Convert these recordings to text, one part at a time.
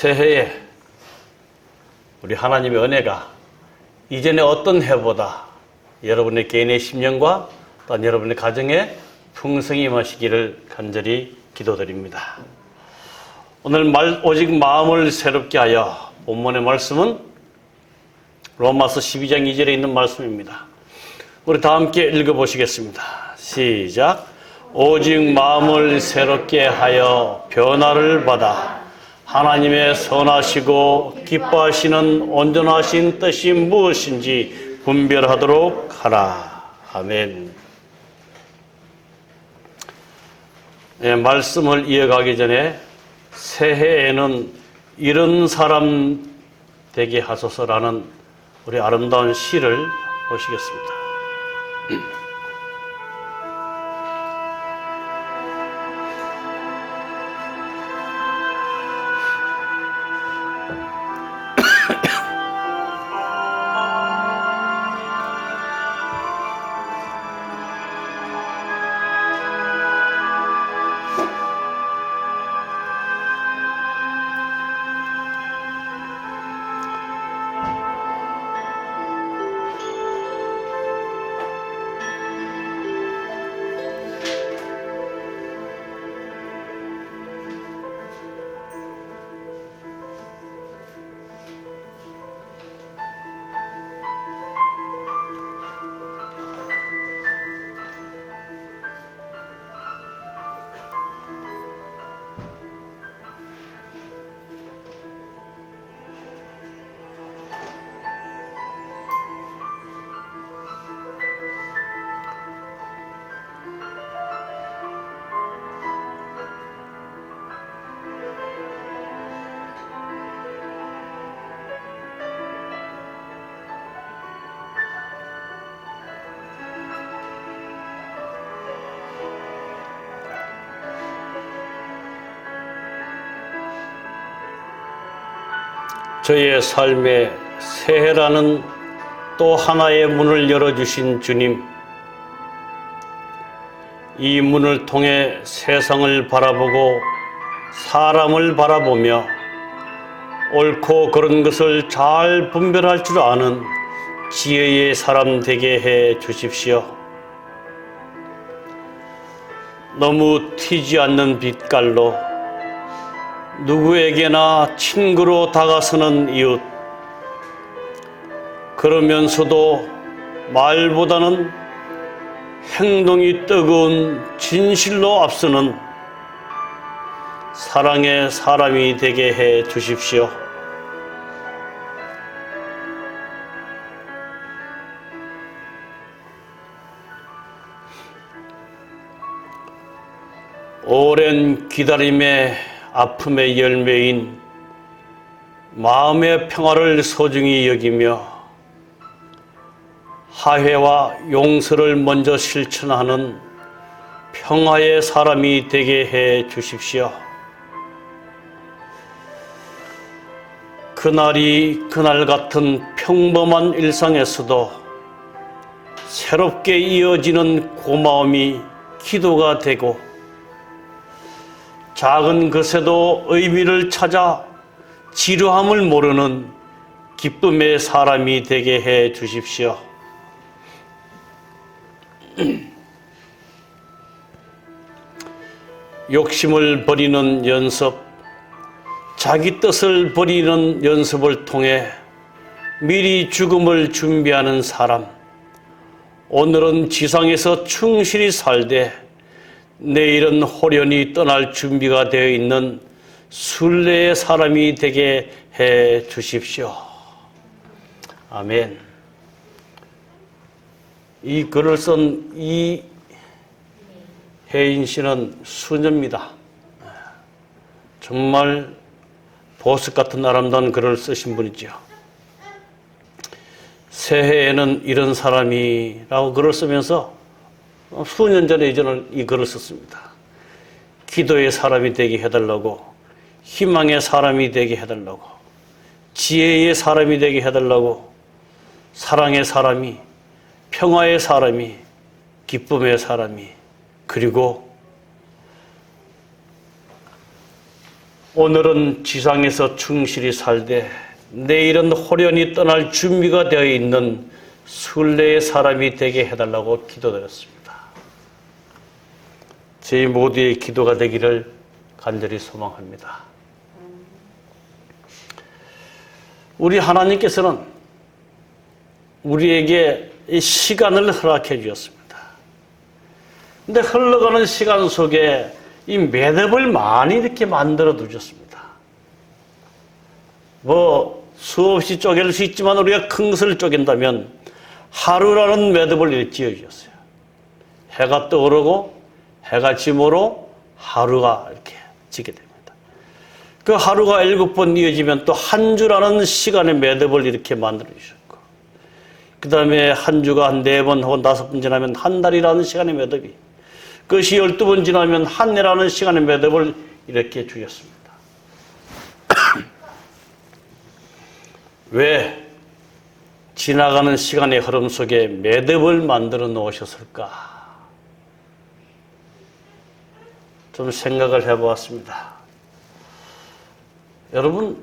새해에 우리 하나님의 은혜가 이전의 어떤 해보다 여러분의 개인의 심령과 또한 여러분의 가정에 풍성히 임하시기를 간절히 기도드립니다. 오늘 오직 마음을 새롭게 하여 본문의 말씀은 로마서 12장 2절에 있는 말씀입니다. 우리 다 함께 읽어보시겠습니다. 시작. 오직 마음을 새롭게 하여 변화를 받아 하나님의 선하시고 기뻐하시는 온전하신 뜻이 무엇인지 분별하도록 하라. 아멘. 네, 말씀을 이어가기 전에 새해에는 이런 사람 되게 하소서라는 우리 아름다운 시를 보시겠습니다. 저의 삶에 새해라는 또 하나의 문을 열어주신 주님, 이 문을 통해 세상을 바라보고 사람을 바라보며 옳고 그른 것을 잘 분별할 줄 아는 지혜의 사람 되게 해 주십시오. 너무 튀지 않는 빛깔로 누구에게나 친구로 다가서는 이웃, 그러면서도 말보다는 행동이 뜨거운 진실로 앞서는 사랑의 사람이 되게 해 주십시오. 오랜 기다림의 아픔의 열매인 마음의 평화를 소중히 여기며 화해와 용서를 먼저 실천하는 평화의 사람이 되게 해 주십시오. 그날이 그날 같은 평범한 일상에서도 새롭게 이어지는 고마움이 기도가 되고 작은 것에도 의미를 찾아 지루함을 모르는 기쁨의 사람이 되게 해 주십시오. 욕심을 버리는 연습, 자기 뜻을 버리는 연습을 통해 미리 죽음을 준비하는 사람, 오늘은 지상에서 충실히 살되 내일은 호련히 떠날 준비가 되어 있는 순례의 사람이 되게 해 주십시오. 아멘. 이 글을 쓴 이혜인 씨는 수녀입니다. 정말 보석 같은 아름다운 글을 쓰신 분이죠. 새해에는 이런 사람이라고 글을 쓰면서 수년 전에 이전을 이 글을 썼습니다. 기도의 사람이 되게 해달라고, 희망의 사람이 되게 해달라고, 지혜의 사람이 되게 해달라고, 사랑의 사람이, 평화의 사람이, 기쁨의 사람이, 그리고 오늘은 지상에서 충실히 살되 내일은 호련히 떠날 준비가 되어 있는 순례의 사람이 되게 해달라고 기도드렸습니다. 저희 모두의 기도가 되기를 간절히 소망합니다. 우리 하나님께서는 우리에게 이 시간을 허락해 주셨습니다. 근데 흘러가는 시간 속에 이 매듭을 많이 이렇게 만들어 두셨습니다. 수없이 쪼갤 수 있지만 우리가 큰 것을 쪼갠다면 하루라는 매듭을 이렇게 지어 주셨어요. 해가 떠오르고 해가 지므로 하루가 이렇게 지게 됩니다. 그 하루가 7번 이어지면 또 한 주라는 시간의 매듭을 이렇게 만들어 주셨고, 그 다음에 한 주가 한 4번 혹은 5번 지나면 한 달이라는 시간의 매듭이, 그것이 12번 지나면 한 해라는 시간의 매듭을 이렇게 주셨습니다. 왜 지나가는 시간의 흐름 속에 매듭을 만들어 놓으셨을까? 좀 생각을 해보았습니다. 여러분,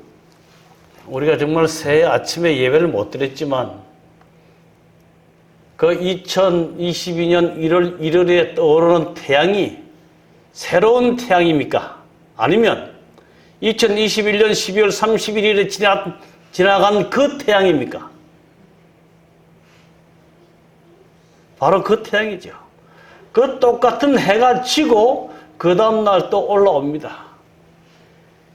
우리가 정말 새해 아침에 예배를 못 드렸지만 그 2022년 1월 1일에 떠오르는 태양이 새로운 태양입니까? 아니면 2021년 12월 31일에 지나간 그 태양입니까? 바로 그 태양이죠. 그 똑같은 해가 지고 그 다음날 또 올라옵니다.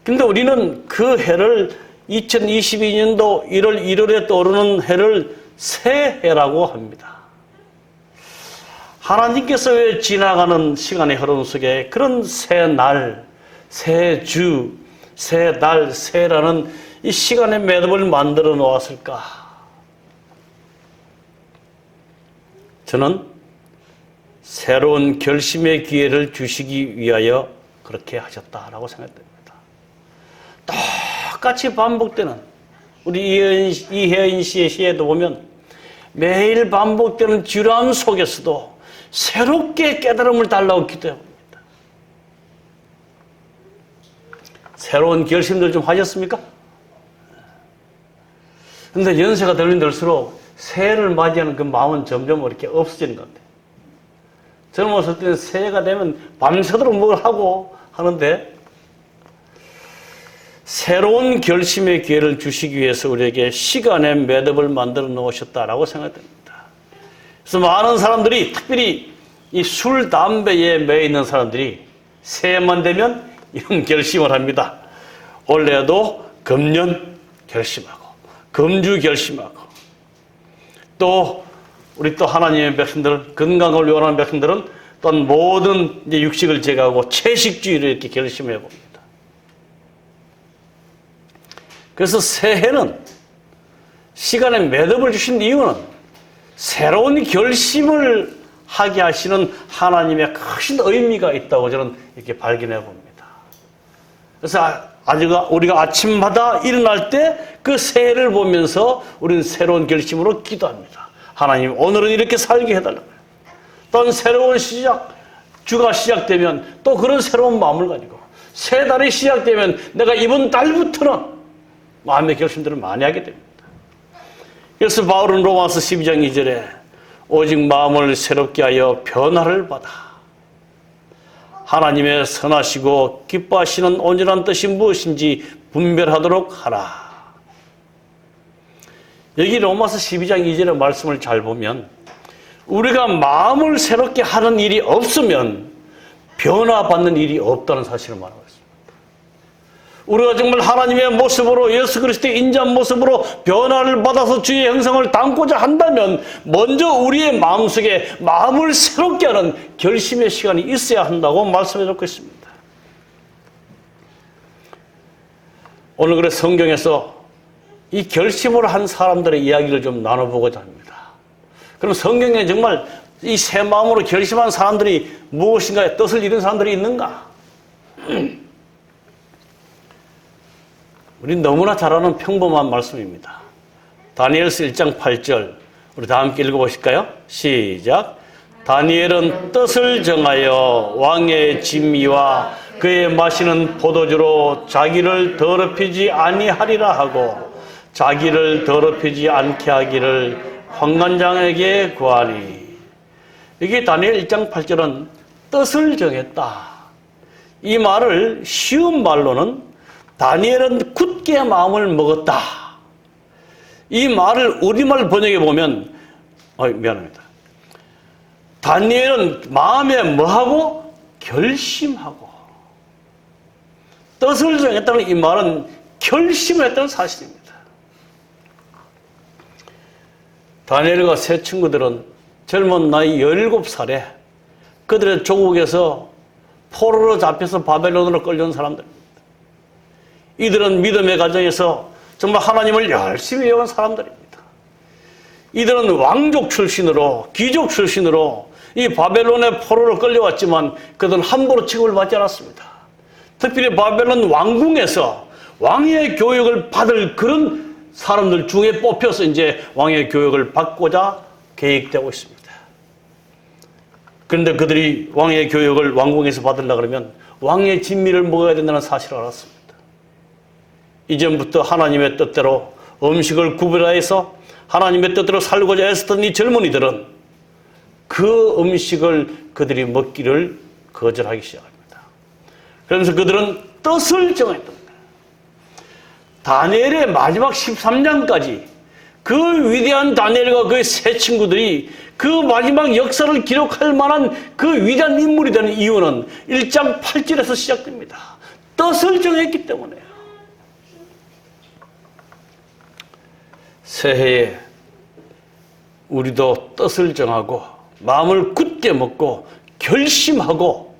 근데 우리는 그 해를 2022년도 1월 1일에 떠오르는 해를 새해라고 합니다. 하나님께서 왜 지나가는 시간의 흐름 속에 그런 새날, 새주, 새달, 새라는 이 시간의 매듭을 만들어 놓았을까? 저는 새로운 결심의 기회를 주시기 위하여 그렇게 하셨다라고 생각됩니다. 똑같이 반복되는 우리 이혜인 씨의 시에도 보면 매일 반복되는 지루함 속에서도 새롭게 깨달음을 달라고 기도해봅니다. 새로운 결심들 좀 하셨습니까? 그런데 연세가 들면 들수록 새해를 맞이하는 그 마음은 점점 이렇게 없어지는 것 같아요. 젊었을 때는 새해가 되면 밤새도록 뭘 하고 하는데 새로운 결심의 기회를 주시기 위해서 우리에게 시간의 매듭을 만들어 놓으셨다라고 생각됩니다. 그래서 많은 사람들이, 특별히 이 술, 담배에 매여 있는 사람들이 새해만 되면 이런 결심을 합니다. 올해도 금년 결심하고, 금주 결심하고, 또 우리 또 하나님의 백성들, 건강을 요하는 백성들은 또한 모든 이제 육식을 제거하고 채식주의를 이렇게 결심해 봅니다. 그래서 새해는 시간에 매듭을 주신 이유는 새로운 결심을 하게 하시는 하나님의 크신 의미가 있다고 저는 이렇게 발견해 봅니다. 그래서 우리가 아침마다 일어날 때 그 새해를 보면서 우리는 새로운 결심으로 기도합니다. 하나님, 오늘은 이렇게 살게 해달라고요. 또 새로운 주가 시작되면 또 그런 새로운 마음을 가지고, 새 달이 시작되면 내가 이번 달부터는 마음의 결심들을 많이 하게 됩니다. 그래서 바울은 로마서 12장 2절에 오직 마음을 새롭게 하여 변화를 받아 하나님의 선하시고 기뻐하시는 온전한 뜻이 무엇인지 분별하도록 하라. 여기 로마서 12장 2절의 말씀을 잘 보면 우리가 마음을 새롭게 하는 일이 없으면 변화받는 일이 없다는 사실을 말하고 있습니다. 우리가 정말 하나님의 모습으로, 예수 그리스도의 인자한 모습으로 변화를 받아서 주의 형상을 담고자 한다면 먼저 우리의 마음속에 마음을 새롭게 하는 결심의 시간이 있어야 한다고 말씀해 놓고 있습니다. 오늘 그래서 성경에서 이 결심을 한 사람들의 이야기를 좀 나눠보고자 합니다. 그럼 성경에 정말 이 새 마음으로 결심한 사람들이 무엇인가에 뜻을 이룬 사람들이 있는가? 우린 너무나 잘 아는 평범한 말씀입니다. 다니엘서 1장 8절, 우리 다 함께 읽어보실까요? 시작. 다니엘은 뜻을 정하여 왕의 진미와 그의 마시는 포도주로 자기를 더럽히지 아니하리라 하고 자기를 더럽히지 않게 하기를 환관장에게 구하니. 이게 다니엘 1장 8절은 뜻을 정했다. 이 말을 쉬운 말로는 다니엘은 굳게 마음을 먹었다. 이 말을 우리말 번역해 보면 미안합니다. 다니엘은 마음에 뭐하고? 결심하고. 뜻을 정했다는 이 말은 결심을 했다는 사실입니다. 다니엘과 세 친구들은 젊은 나이 17살에 그들의 조국에서 포로로 잡혀서 바벨론으로 끌려온 사람들입니다. 이들은 믿음의 가정에서 정말 하나님을 열심히 외운 사람들입니다. 이들은 왕족 출신으로, 귀족 출신으로 이 바벨론의 포로로 끌려왔지만 그들은 함부로 취급을 받지 않았습니다. 특별히 바벨론 왕궁에서 왕의 교육을 받을 그런 사람들 중에 뽑혀서 이제 왕의 교육을 받고자 계획되고 있습니다. 그런데 그들이 왕의 교육을 왕궁에서 받으려고 그러면 왕의 진미를 먹어야 된다는 사실을 알았습니다. 이전부터 하나님의 뜻대로 음식을 구별해서 하나님의 뜻대로 살고자 애쓰던 이 젊은이들은 그 음식을 그들이 먹기를 거절하기 시작합니다. 그러면서 그들은 뜻을 정했던 거예요. 다니엘의 마지막 13장까지 그 위대한 다니엘과 그의 세 친구들이 그 마지막 역사를 기록할 만한 그 위대한 인물이 되는 이유는 1장 8절에서 시작됩니다. 뜻을 정했기 때문에요. 새해에 우리도 뜻을 정하고 마음을 굳게 먹고 결심하고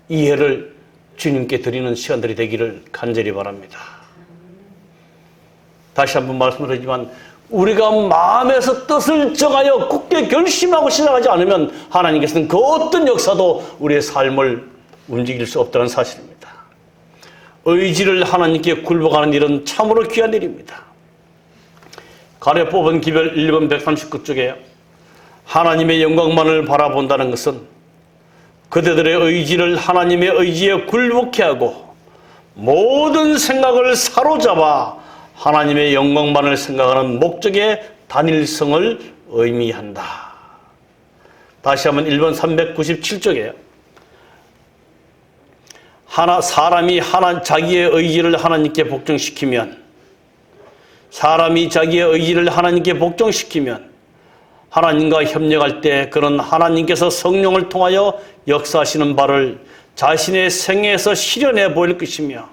이 해를 주님께 드리는 시간들이 되기를 간절히 바랍니다. 다시 한번 말씀드리지만 우리가 마음에서 뜻을 정하여 굳게 결심하고 시작하지 않으면 하나님께서는 그 어떤 역사도 우리의 삶을 움직일 수 없다는 사실입니다. 의지를 하나님께 굴복하는 일은 참으로 귀한 일입니다. 가래 뽑은 기별 1번 139쪽에 하나님의 영광만을 바라본다는 것은 그대들의 의지를 하나님의 의지에 굴복케 하고 모든 생각을 사로잡아 하나님의 영광만을 생각하는 목적의 단일성을 의미한다. 다시 한번 1번 397쪽에 사람이 자기의 의지를 하나님께 복종시키면 하나님과 협력할 때 그는 하나님께서 성령을 통하여 역사하시는 바를 자신의 생애에서 실현해 보일 것이며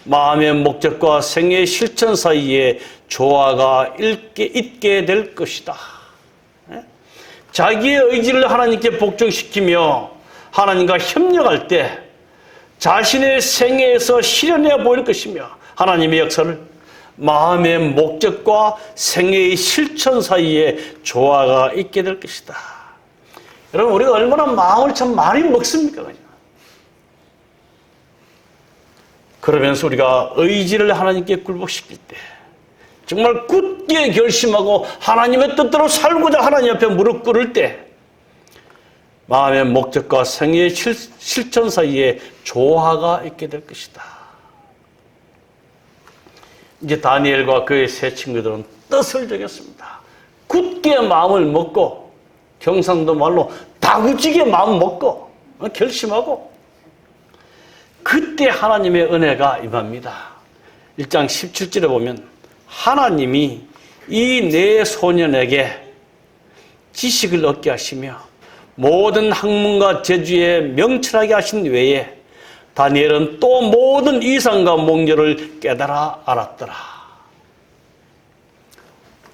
마음의 목적과 생애의 실천 사이에 조화가 있게 될 것이다. 자기의 의지를 하나님께 복종시키며 하나님과 협력할 때 자신의 생애에서 실현해 보일 것이며 하나님의 역사를 마음의 목적과 생애의 실천 사이에 조화가 있게 될 것이다. 여러분, 우리가 얼마나 마음을 참 많이 먹습니까? 그러면서 우리가 의지를 하나님께 굴복시킬 때 정말 굳게 결심하고 하나님의 뜻대로 살고자 하나님 앞에 무릎 꿇을 때 마음의 목적과 생애의 실천 사이에 조화가 있게 될 것이다. 이제 다니엘과 그의 세 친구들은 뜻을 정했습니다. 굳게 마음을 먹고 경상도 말로 다구지게 마음 먹고 결심하고 그때 하나님의 은혜가 임합니다. 1장 17절에 보면 하나님이 이 네 소년에게 지식을 얻게 하시며 모든 학문과 재주에 명철하게 하신 외에 다니엘은 또 모든 이상과 몽결을 깨달아 알았더라.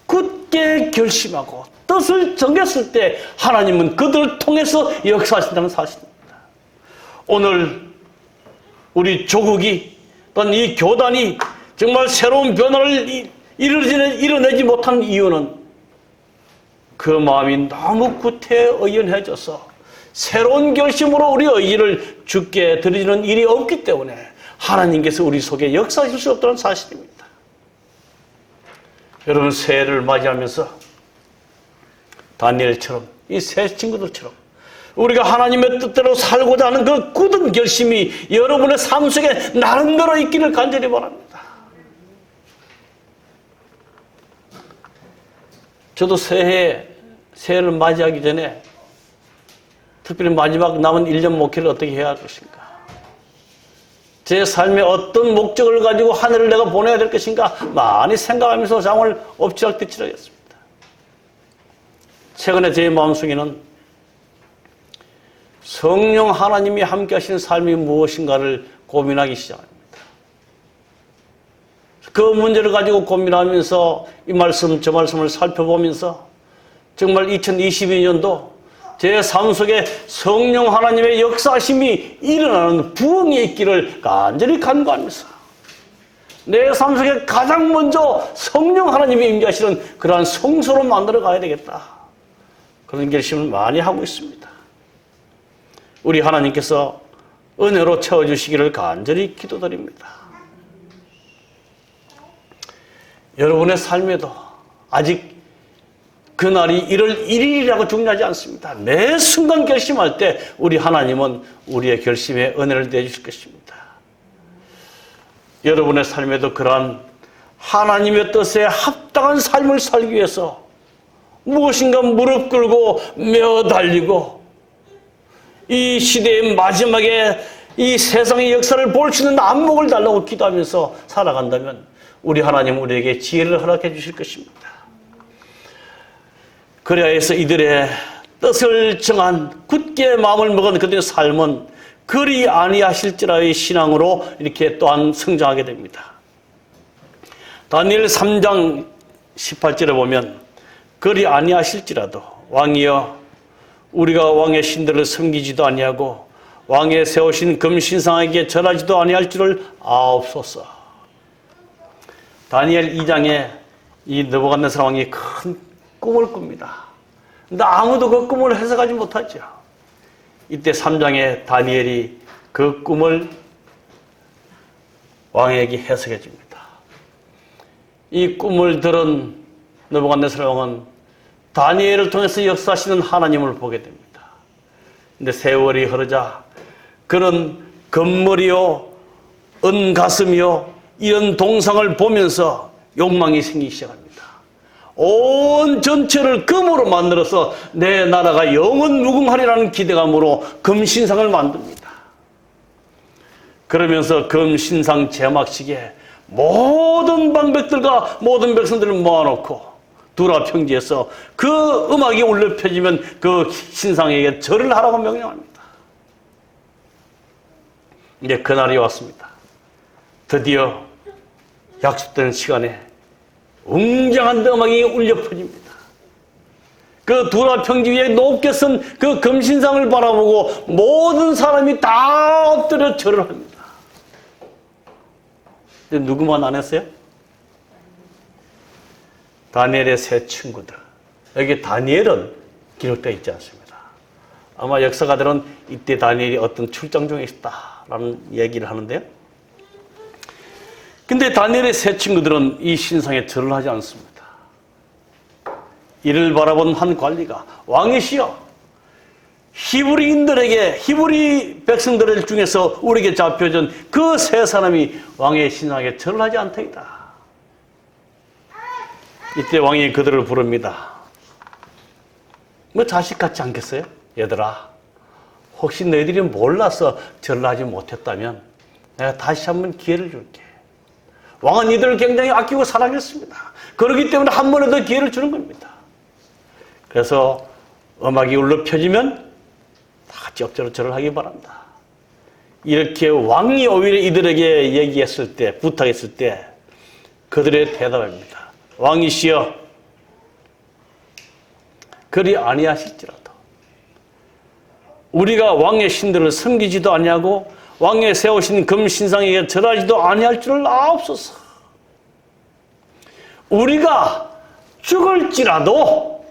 굳게 결심하고 뜻을 정했을 때 하나님은 그들을 통해서 역사하신다는 사실입니다. 오늘 우리 조국이 또는 이 교단이 정말 새로운 변화를 이뤄내지 못한 이유는 그 마음이 너무 구태의연해져서 새로운 결심으로 우리 의지를 주께 드리는 일이 없기 때문에 하나님께서 우리 속에 역사하실 수 없다는 사실입니다. 여러분, 새해를 맞이하면서 다니엘처럼 이 세 친구들처럼 우리가 하나님의 뜻대로 살고자 하는 그 굳은 결심이 여러분의 삶 속에 나름대로 있기를 간절히 바랍니다. 저도 새해를 맞이하기 전에 특별히 마지막 남은 1년 목회를 어떻게 해야 할 것인가, 제 삶에 어떤 목적을 가지고 한 해를 내가 보내야 될 것인가 많이 생각하면서 잠을 엎치락뒤치락 했습니다. 최근에 제 마음속에는 성령 하나님이 함께 하시는 삶이 무엇인가를 고민하기 시작합니다. 그 문제를 가지고 고민하면서 이 말씀 저 말씀을 살펴보면서 정말 2022년도 제 삶 속에 성령 하나님의 역사심이 일어나는 부흥이 있기를 간절히 간구하면서 내 삶 속에 가장 먼저 성령 하나님이 임재하시는 그러한 성소로 만들어 가야 되겠다, 그런 결심을 많이 하고 있습니다. 우리 하나님께서 은혜로 채워주시기를 간절히 기도드립니다. 여러분의 삶에도 아직 그날이 1월 1일이라고 중요하지 않습니다. 매 순간 결심할 때 우리 하나님은 우리의 결심에 은혜를 내주실 것입니다. 여러분의 삶에도 그러한 하나님의 뜻에 합당한 삶을 살기 위해서 무엇인가 무릎 꿇고 메어 달리고 이 시대의 마지막에 이 세상의 역사를 볼 수 있는 안목을 달라고 기도하면서 살아간다면 우리 하나님 우리에게 지혜를 허락해 주실 것입니다. 그래야 해서 이들의 뜻을 정한 굳게 마음을 먹은 그들의 삶은 그리 아니하실지라의 신앙으로 이렇게 또한 성장하게 됩니다. 다니엘 3장 18절에 보면 그리 아니하실지라도 왕이여 우리가 왕의 신들을 섬기지도 아니하고 왕의 세우신 금신상에게 절하지도 아니할 줄을 아옵소서. 다니엘 2장에 이 느부갓네살 왕이 큰 꿈을 꿉니다. 근데 아무도 그 꿈을 해석하지 못하죠. 이때 3장에 다니엘이 그 꿈을 왕에게 해석해 줍니다. 이 꿈을 들은 느부갓네살 왕은 다니엘을 통해서 역사하시는 하나님을 보게 됩니다. 근데 세월이 흐르자 그는 금머리요, 은가슴이요 이런 동상을 보면서 욕망이 생기기 시작합니다. 온 전체를 금으로 만들어서 내 나라가 영원 무궁하리라는 기대감으로 금신상을 만듭니다. 그러면서 금신상 제막식에 모든 방백들과 모든 백성들을 모아놓고 두라 평지에서 그 음악이 울려 펴지면 그 신상에게 절을 하라고 명령합니다. 이제 그날이 왔습니다. 드디어 약속된 시간에 웅장한 음악이 울려 퍼집니다. 그 두라 평지 위에 높게 선 그 금신상을 바라보고 모든 사람이 다 엎드려 절을 합니다. 근데 누구만 안 했어요? 다니엘의 세 친구들. 여기 다니엘은 기록되어 있지 않습니다. 아마 역사가들은 이때 다니엘이 어떤 출장 중에 있다라는 얘기를 하는데요. 근데 다니엘의 세 친구들은 이 신상에 절을 하지 않습니다. 이를 바라본 한 관리가 왕이시여, 히브리인들에게, 히브리 백성들 중에서 우리에게 잡혀준 그 세 사람이 왕의 신상에 절을 하지 않더이다. 이때 왕이 그들을 부릅니다. 뭐 자식 같지 않겠어요? 얘들아, 혹시 너희들이 몰라서 절을 하지 못했다면 내가 다시 한번 기회를 줄게. 왕은 이들을 굉장히 아끼고 사랑했습니다. 그렇기 때문에 한 번에 더 기회를 주는 겁니다. 그래서 음악이 울려 펴지면 다 같이 엎드려 절을 하기 바란다. 이렇게 왕이 오히려 이들에게 얘기했을 때, 부탁했을 때 그들의 대답입니다. 왕이시여, 그리 아니하실지라도 우리가 왕의 신들을 섬기지도 아니하고 왕의 세우신 금신상에게 절하지도 아니할 줄을 아옵소서. 우리가 죽을지라도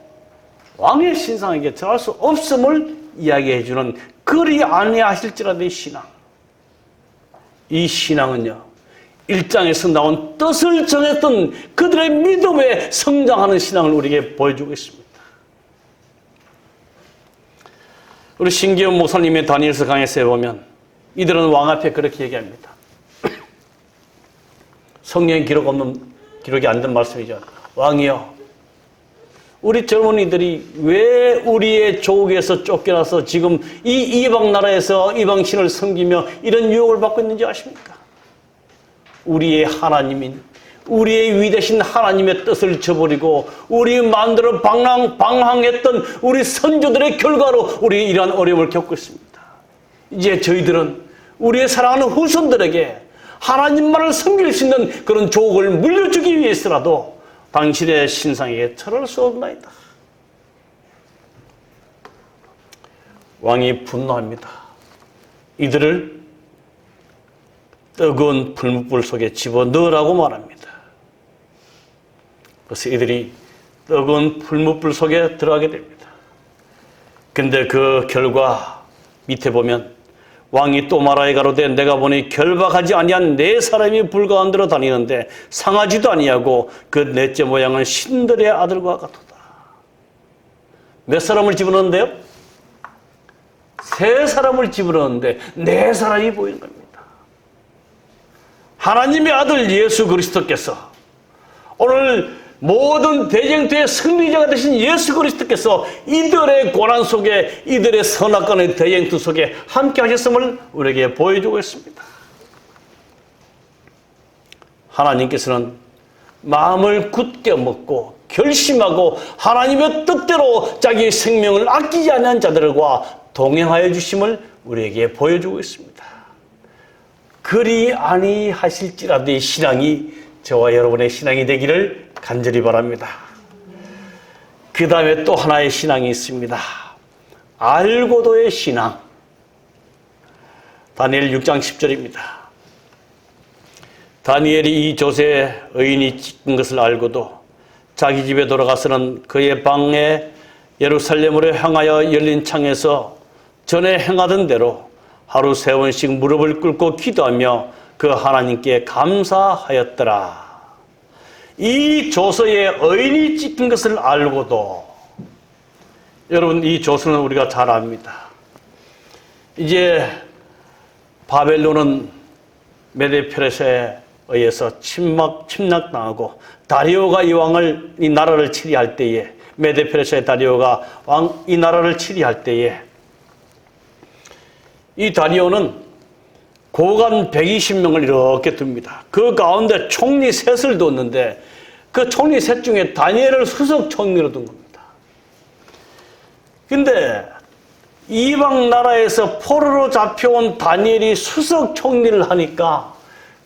왕의 신상에게 절할 수 없음을 이야기해 주는 그리 아니하실지라도의 신앙. 이 신앙은요, 1장에서 나온 뜻을 정했던 그들의 믿음에 성장하는 신앙을 우리에게 보여주고 있습니다. 우리 신기현 목사님의 다니엘서 강해서에 보면 이들은 왕 앞에 그렇게 얘기합니다. 성경에 기록이 안 된 말씀이죠. 왕이여, 우리 젊은이들이 왜 우리의 조국에서 쫓겨나서 지금 이 이방 나라에서 이방신을 섬기며 이런 유혹을 받고 있는지 아십니까? 우리의 하나님인, 우리의 위대신 하나님의 뜻을 저버리고 우리 마음대로 방황했던 우리 선조들의 결과로 우리 이러한 어려움을 겪고 있습니다. 이제 저희들은 우리의 사랑하는 후손들에게 하나님만을 섬길 수 있는 그런 조국을 물려주기 위해서라도 당신의 신상에게 절할 수 없나이다. 왕이 분노합니다. 이들을 뜨거운 풀무불 속에 집어넣으라고 말합니다. 그래서 이들이 뜨거운 풀무불 속에 들어가게 됩니다. 근데 그 결과 밑에 보면 왕이 또 말하여 가로되 내가 보니 결박하지 아니한 네 사람이 불 가운데로 다니는데 상하지도 아니하고 그 넷째 모양은 신들의 아들과 같도다. 몇 사람을 집어넣는데요? 세 사람을 집어넣는데 네 사람이 보이는 겁니다. 하나님의 아들 예수 그리스도께서 오늘 모든 대쟁투의 승리자가 되신 예수 그리스도께서 이들의 고난 속에, 이들의 선악간의 대쟁투 속에 함께 하셨음을 우리에게 보여주고 있습니다. 하나님께서는 마음을 굳게 먹고 결심하고 하나님의 뜻대로 자기의 생명을 아끼지 않는 자들과 동행하여 주심을 우리에게 보여주고 있습니다. 그리 아니하실지라도 이 신앙이 저와 여러분의 신앙이 되기를 간절히 바랍니다. 그 다음에 또 하나의 신앙이 있습니다. 알고도의 신앙. 다니엘 6장 10절입니다. 다니엘이 이 조세 의인이 찍은 것을 알고도 자기 집에 돌아가서는 그의 방에 예루살렘으로 향하여 열린 창에서 전에 행하던 대로 하루 3번씩 무릎을 꿇고 기도하며 그 하나님께 감사하였더라. 이 조서에 의인이 찍힌 것을 알고도, 여러분 이 조서는 우리가 잘 압니다. 이제 바벨론은 메데-페르시아에 의해서 침략당하고 다리오가 이 나라를 치리할 때에, 메데-페르시아의 다리오가 이 나라를 치리할 때에 이 다리오는 고관 120명을 이렇게 둡니다. 그 가운데 총리 셋을 뒀는데 그 총리 셋 중에 다니엘을 수석 총리로 둔 겁니다. 근데 이방 나라에서 포로로 잡혀온 다니엘이 수석 총리를 하니까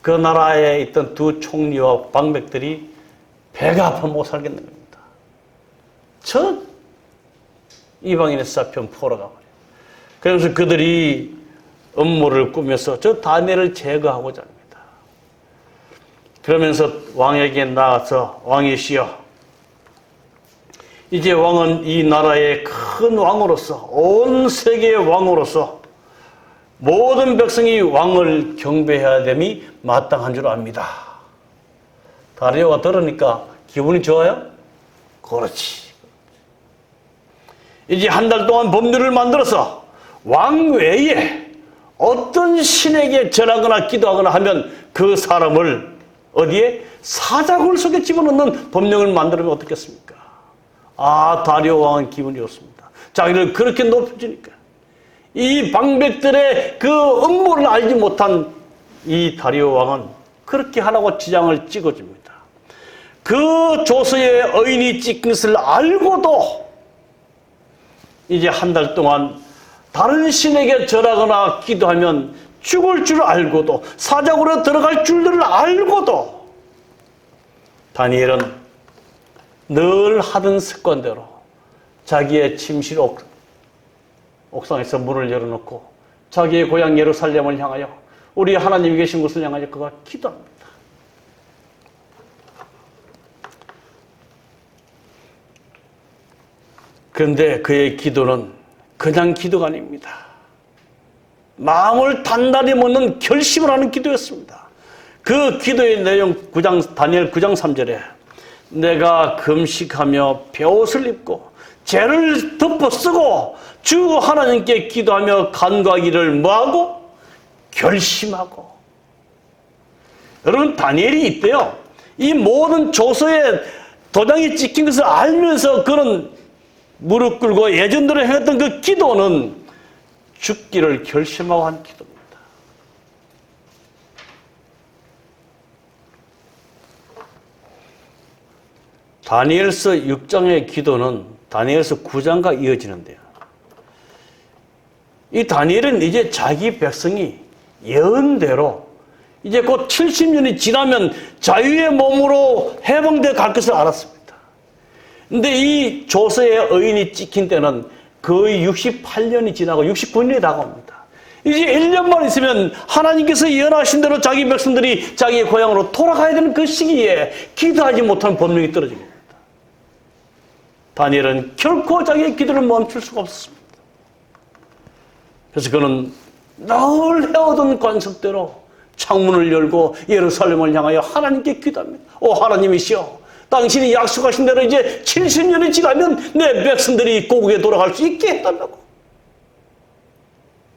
그 나라에 있던 두 총리와 방백들이 배가 아파 못 살겠는 겁니다. 저 이방인에서 잡혀온 포로가 말이에요. 그래서 그들이 음모를 꾸며서 저 다니엘을 제거하고자 합니다. 그러면서 왕에게 나가서 왕이시여, 이제 왕은 이 나라의 큰 왕으로서, 온 세계의 왕으로서 모든 백성이 왕을 경배해야 됨이 마땅한 줄 압니다. 다리오가 들으니까 기분이 좋아요? 그렇지. 이제 한 달 동안 법률을 만들어서 왕 외에 어떤 신에게 절하거나 기도하거나 하면 그 사람을 어디에? 사자굴 속에 집어넣는 법령을 만들면 어떻겠습니까? 아, 다리오 왕은 기분이 좋습니다. 자기를 그렇게 높여주니까 이 방백들의 그 음모를 알지 못한 이 다리오 왕은 그렇게 하라고 지장을 찍어줍니다. 그 조서에 의인이 찍힌 것을 알고도 이제 한 달 동안 다른 신에게 절하거나 기도하면 죽을 줄 알고도, 사자굴에 들어갈 줄들을 알고도 다니엘은 늘 하던 습관대로 자기의 침실 옥상에서 문을 열어놓고 자기의 고향 예루살렘을 향하여, 우리 하나님이 계신 곳을 향하여 그가 기도합니다. 그런데 그의 기도는 그냥 기도가 아닙니다. 마음을 단단히 먹는 결심을 하는 기도였습니다. 그 기도의 내용 다니엘 9장 3절에 내가 금식하며 벼옷을 입고 죄를 덮어쓰고 주 하나님께 기도하며 간구하기를 뭐하고? 결심하고. 여러분, 다니엘이 있대요. 이 모든 조서에 도장이 찍힌 것을 알면서 그는 무릎 꿇고 예전대로 했던 그 기도는 죽기를 결심하고 한 기도입니다. 다니엘서 6장의 기도는 다니엘서 9장과 이어지는데요. 이 다니엘은 이제 자기 백성이 예언대로 이제 곧 70년이 지나면 자유의 몸으로 해방되어 갈 것을 알았습니다. 근데 이 조서의 의인이 찍힌 때는 거의 68년이 지나고 69년이 다가옵니다. 이제 1년만 있으면 하나님께서 예언하신 대로 자기 백성들이 자기의 고향으로 돌아가야 되는 그 시기에 기도하지 못하는 법령이 떨어집니다. 다니엘은 결코 자기의 기도를 멈출 수가 없었습니다. 그래서 그는 늘 해오던 관습대로 창문을 열고 예루살렘을 향하여 하나님께 기도합니다. 오 하나님이시여, 당신이 약속하신 대로 이제 70년이 지나면 내 백성들이 고국에 돌아갈 수 있게 해달라고.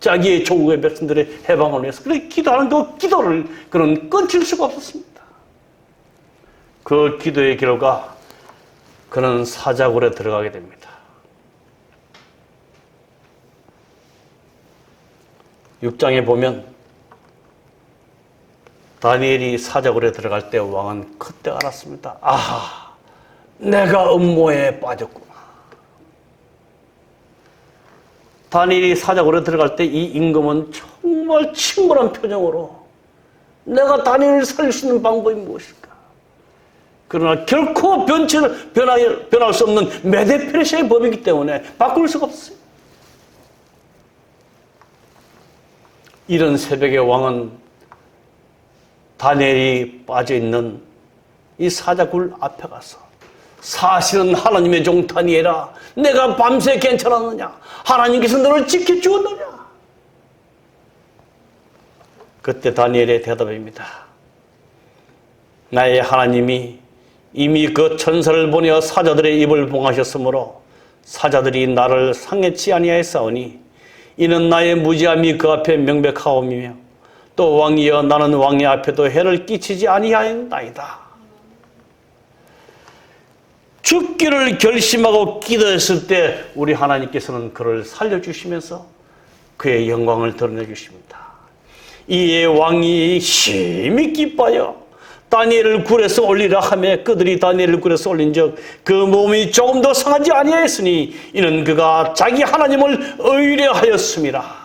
자기의 조국의 백성들의 해방을 위해서 그렇게 기도하는 그 기도를 그는 끊칠 수가 없었습니다. 그 기도의 결과 그는 사자굴에 들어가게 됩니다. 6장에 보면 다니엘이 사자굴에 들어갈 때 왕은 그때 알았습니다. 아하, 내가 음모에 빠졌구나. 다니엘이 사자굴에 들어갈 때 이 임금은 정말 침울한 표정으로 내가 다니엘을 살릴 수 있는 방법이 무엇일까? 그러나 결코 변할 수 없는 메데페르시아의 법이기 때문에 바꿀 수가 없어요. 이런 새벽에 왕은 다니엘이 빠져있는 이 사자굴 앞에 가서 사실은 하나님의 종 다니엘아, 내가 밤새 괜찮았느냐? 하나님께서 너를 지켜주었느냐? 그때 다니엘의 대답입니다. 나의 하나님이 이미 그 천사를 보내어 사자들의 입을 봉하셨으므로 사자들이 나를 상해치 아니하였사오니 이는 나의 무지함이 그 앞에 명백하오며 또 왕이여 나는 왕의 앞에도 해를 끼치지 아니하였나이다. 죽기를 결심하고 기도했을 때 우리 하나님께서는 그를 살려주시면서 그의 영광을 드러내주십니다. 이에 왕이 심히 기뻐하여 다니엘을 굴에서 올리라 하며 그들이 다니엘을 굴에서 올린 적 그 몸이 조금 더 상하지 아니하였으니 이는 그가 자기 하나님을 의뢰하였습니다.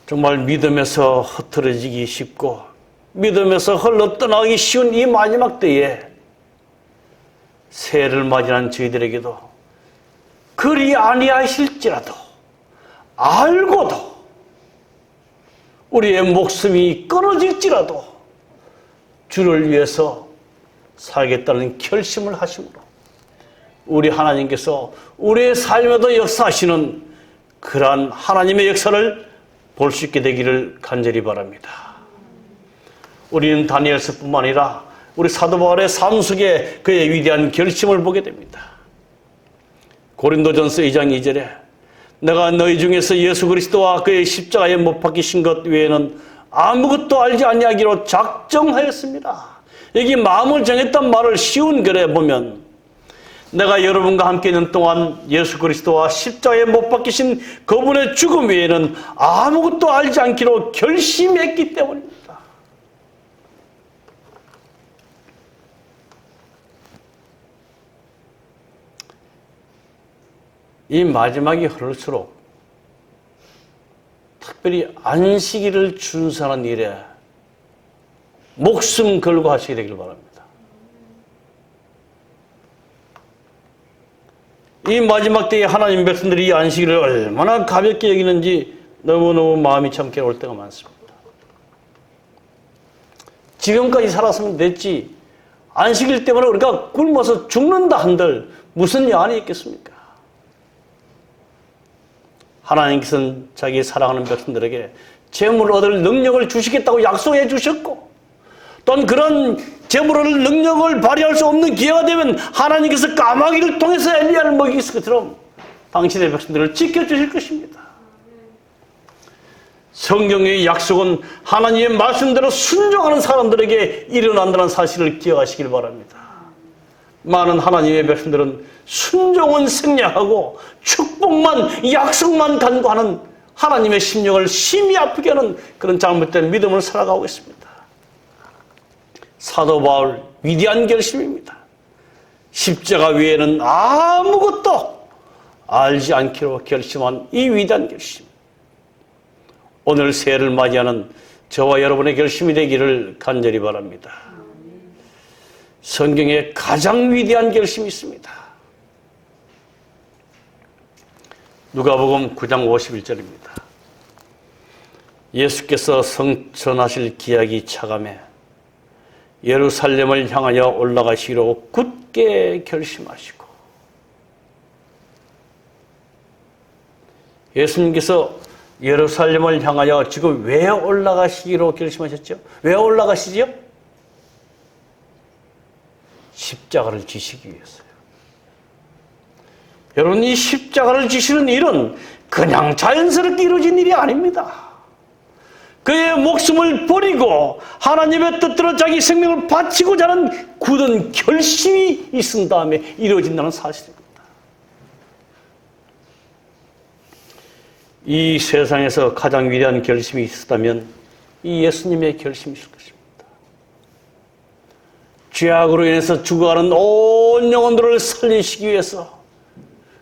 정말 믿음에서 흐트러지기 쉽고 믿음에서 흘러떠나기 쉬운 이 마지막 때에 새해를 맞이한 저희들에게도 그리 아니하실지라도 알고도 우리의 목숨이 끊어질지라도 주를 위해서 살겠다는 결심을 하심으로 우리 하나님께서 우리의 삶에도 역사하시는 그러한 하나님의 역사를 볼 수 있게 되기를 간절히 바랍니다. 우리는 다니엘서뿐만 아니라 우리 사도 바울의 삶 속에 그의 위대한 결심을 보게 됩니다. 고린도전서 2장 2절에 내가 너희 중에서 예수 그리스도와 그의 십자가에 못 박히신 것 외에는 아무것도 알지 아니하기로 작정하였습니다. 여기 마음을 정했단 말을 쉬운 글에 보면 내가 여러분과 함께 있는 동안 예수 그리스도와 십자가에 못 박히신 그분의 죽음 외에는 아무것도 알지 않기로 결심했기 때문입니다. 이 마지막이 흐를수록 특별히 안식일을 준수하는 일에 목숨 걸고 하시게 되길 바랍니다. 이 마지막 때에 하나님 백성들이 이 안식일을 얼마나 가볍게 여기는지 너무너무 마음이 참 괴로울 때가 많습니다. 지금까지 살았으면 됐지 안식일 때문에 우리가 굶어서 죽는다 한들 무슨 여한이 있겠습니까? 하나님께서는 자기 사랑하는 백성들에게 재물을 얻을 능력을 주시겠다고 약속해 주셨고 또한 그런 재물을 능력을 발휘할 수 없는 기회가 되면 하나님께서 까마귀를 통해서 엘리야를 먹이실 것처럼 당신의 백성들을 지켜주실 것입니다. 성경의 약속은 하나님의 말씀대로 순종하는 사람들에게 일어난다는 사실을 기억하시길 바랍니다. 많은 하나님의 백성들은 순종은 생략하고 축복만, 약속만 간구하는 하나님의 심령을 심히 아프게 하는 그런 잘못된 믿음을 살아가고 있습니다. 사도 바울 위대한 결심입니다. 십자가 외에는 아무것도 알지 않기로 결심한 이 위대한 결심. 오늘 새해를 맞이하는 저와 여러분의 결심이 되기를 간절히 바랍니다. 성경에 가장 위대한 결심이 있습니다. 누가복음 9장 51절입니다. 예수께서 성천하실 기약이 차감해 예루살렘을 향하여 올라가시기로 굳게 결심하시고, 예수님께서 예루살렘을 향하여 지금 왜 올라가시기로 결심하셨죠? 왜 올라가시죠? 십자가를 지시기 위해서요. 여러분, 이 십자가를 지시는 일은 그냥 자연스럽게 이루어진 일이 아닙니다. 그의 목숨을 버리고 하나님의 뜻대로 자기 생명을 바치고자 하는 굳은 결심이 있은 다음에 이루어진다는 사실입니다. 이 세상에서 가장 위대한 결심이 있었다면 이 예수님의 결심이실 것입니다. 죄악으로 인해서 죽어가는 온 영혼들을 살리시기 위해서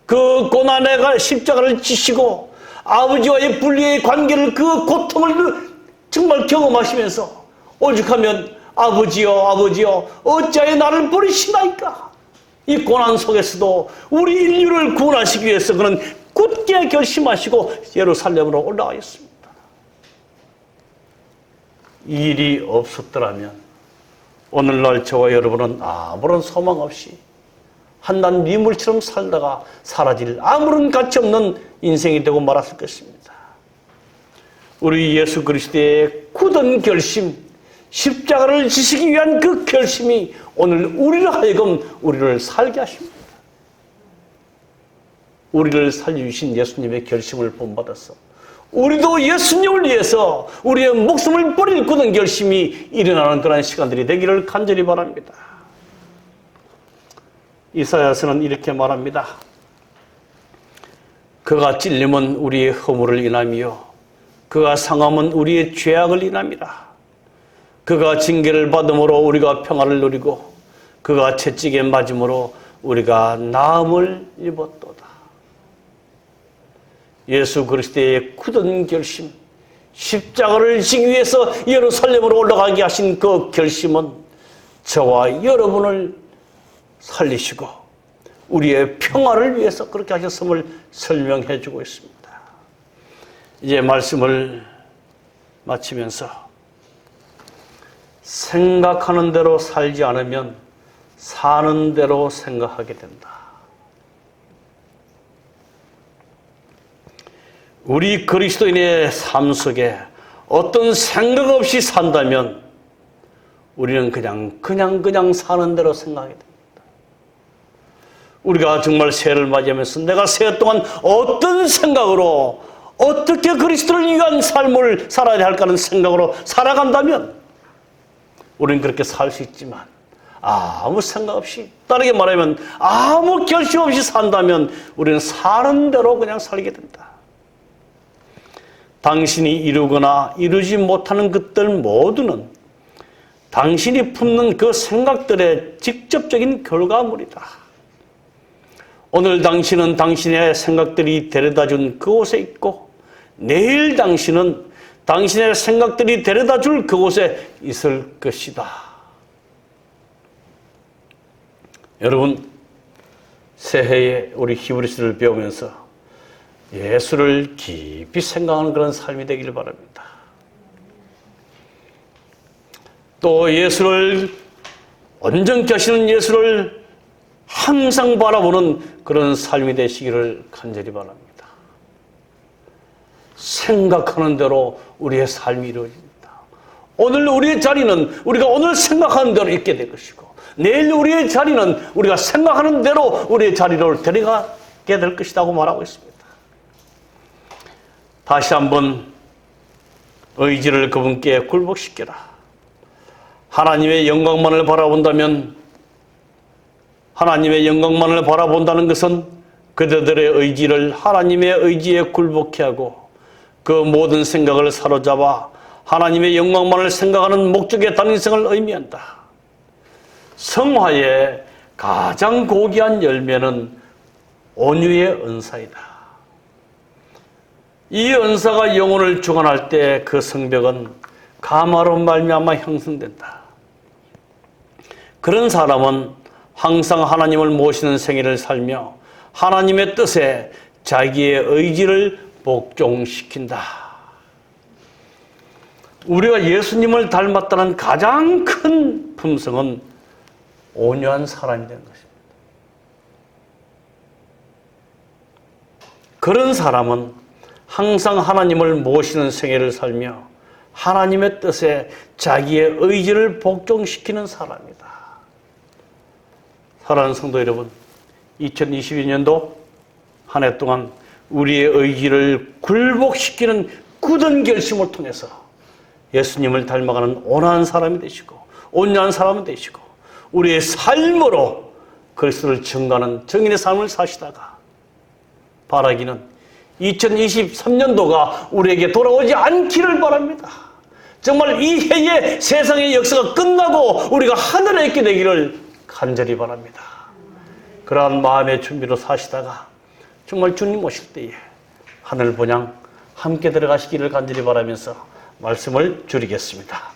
그 고난의 십자가를 지시고 아버지와의 분리의 관계를, 그 고통을 정말 경험하시면서 오죽하면 아버지여, 아버지여, 어찌하여 나를 버리시나이까? 이 고난 속에서도 우리 인류를 구원하시기 위해서 그는 굳게 결심하시고 예루살렘으로 올라가셨습니다. 이 일이 없었더라면 오늘날 저와 여러분은 아무런 소망 없이 한낱 미물처럼 살다가 사라질 아무런 가치 없는 인생이 되고 말았을 것입니다. 우리 예수 그리스도의 굳은 결심, 십자가를 지시기 위한 그 결심이 오늘 우리를 하여금 우리를 살게 하십니다. 우리를 살려주신 예수님의 결심을 본받아서 우리도 예수님을 위해서 우리의 목숨을 버릴 굳은 결심이 일어나는 그런 시간들이 되기를 간절히 바랍니다. 이사야서는 이렇게 말합니다. 그가 찔림은 우리의 허물을 인함이요 그가 상함은 우리의 죄악을 인함이라. 그가 징계를 받음으로 우리가 평화를 누리고 그가 채찍에 맞음으로 우리가 나음을 입었도다. 예수 그리스도의 굳은 결심, 십자가를 지기 위해서 예루살렘으로 올라가게 하신 그 결심은 저와 여러분을 살리시고 우리의 평화를 위해서 그렇게 하셨음을 설명해 주고 있습니다. 이제 말씀을 마치면서 생각하는 대로 살지 않으면 사는 대로 생각하게 된다. 우리 그리스도인의 삶 속에 어떤 생각 없이 산다면 우리는 그냥 사는 대로 생각하게 됩니다. 우리가 정말 새해를 맞이하면서 내가 새해 동안 어떤 생각으로 어떻게 그리스도를 위한 삶을 살아야 할까는 생각으로 살아간다면 우리는 그렇게 살 수 있지만 아무 생각 없이, 다르게 말하면 아무 결심 없이 산다면 우리는 사는 대로 그냥 살게 된다. 당신이 이루거나 이루지 못하는 것들 모두는 당신이 품는 그 생각들의 직접적인 결과물이다. 오늘 당신은 당신의 생각들이 데려다준 그곳에 있고 내일 당신은 당신의 생각들이 데려다줄 그곳에 있을 것이다. 여러분, 새해에 우리 히브리서를 배우면서 예수를 깊이 생각하는 그런 삶이 되기를 바랍니다. 또 예수를, 온전케 하시는 예수를 항상 바라보는 그런 삶이 되시기를 간절히 바랍니다. 생각하는 대로 우리의 삶이 이루어집니다. 오늘 우리의 자리는 우리가 오늘 생각하는 대로 있게 될 것이고, 내일 우리의 자리는 우리가 생각하는 대로 우리의 자리로 데려가게 될 것이라고 말하고 있습니다. 다시 한번 의지를 그분께 굴복시켜라. 하나님의 영광만을 바라본다면, 하나님의 영광만을 바라본다는 것은 그들의 의지를 하나님의 의지에 굴복케 하고 그 모든 생각을 사로잡아 하나님의 영광만을 생각하는 목적의 단인성을 의미한다. 성화의 가장 고귀한 열매는 온유의 은사이다. 이 은사가 영혼을 주관할 때 그 성벽은 감화로 말미암아 형성된다. 그런 사람은 항상 하나님을 모시는 생애를 살며 하나님의 뜻에 자기의 의지를 복종시킨다. 우리가 예수님을 닮았다는 가장 큰 품성은 온유한 사람이 되는 것입니다. 그런 사람은 항상 하나님을 모시는 생애를 살며 하나님의 뜻에 자기의 의지를 복종시키는 사람이다. 사랑하는 성도 여러분, 2022년도 한 해 동안 우리의 의지를 굴복시키는 굳은 결심을 통해서 예수님을 닮아가는 온화한 사람이 되시고 온유한 사람이 되시고 우리의 삶으로 그리스도를 증거하는 증인의 삶을 사시다가 바라기는 2023년도가 우리에게 돌아오지 않기를 바랍니다. 정말 이 해에 세상의 역사가 끝나고 우리가 하늘에 있게 되기를 간절히 바랍니다. 그러한 마음의 준비로 사시다가 정말 주님 오실 때에 하늘 본향 함께 들어가시기를 간절히 바라면서 말씀을 줄이겠습니다.